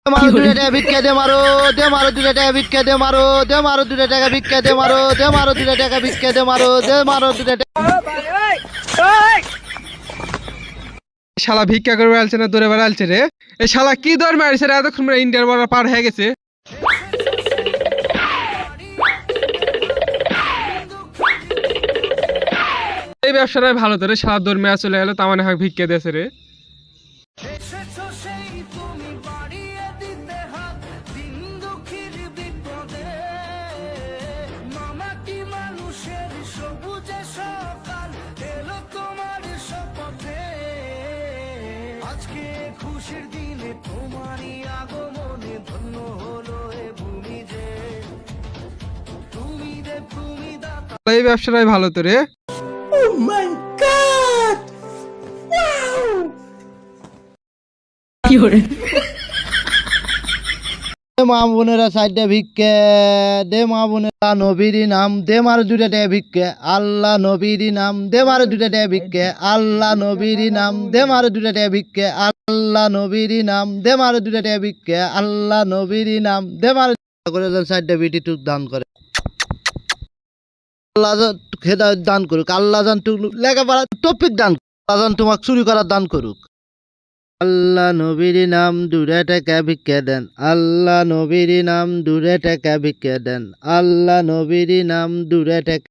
মারো দুটা টাকা ভিক্ষা দে মারো দুটা টাকা ভিক্ষা দে মারো দুটা টাকা ভিক্ষা দে মারো দুটা টাকা ভিক্ষা দে মারো দুটা টাকা। শালা ভিক্ষা করে বেড়ালছে না দৌড়ে বেড়ালছে রে। এই শালা কি দৌড় মারিছে রে, এতক্ষণ ইন্ডিয়ার বর্ডার পার হয়ে গেছে। এই ব্যবসাটাই ভালো তো রে, শালা দৌড় মেয়া চলে গেল, তার মানে ভিক্ষা দিয়েছে রে। এই ব্যবসাটাই ভালো তো রে। মা বোনেরা সাইডে ভিক্ষে দে, মা বোনেরা নবীর নাম দে মারো দুটা টাকা ভিক্ষে, আল্লাহ নবীর নাম দে মারো দুটা টাকা ভিক্ষে, আল্লাহ নবীর নাম দে মারো দুটা টাকা ভিক্ষে, আল্লাহ নবীর নাম দে মারো দুটা টাকা ভিক্ষে, আল্লাহ নবীর নাম দে মারো করে সাইডে বিটি টুক দান করে। আল্লাহ হেদায়েত দান করুক, আল্লাহ জান লেখাপড়া টপিক দান, আল্লাহ জান তোমাকে চুরি করার দান করুক। আল্লাহ নবীর নাম দূরে টাকা ভিক্ষা দেন, আল্লাহ নবীর নাম দূরে টাকা ভিক্ষা দেন, আল্লাহ নবীর নাম দূরে টাকা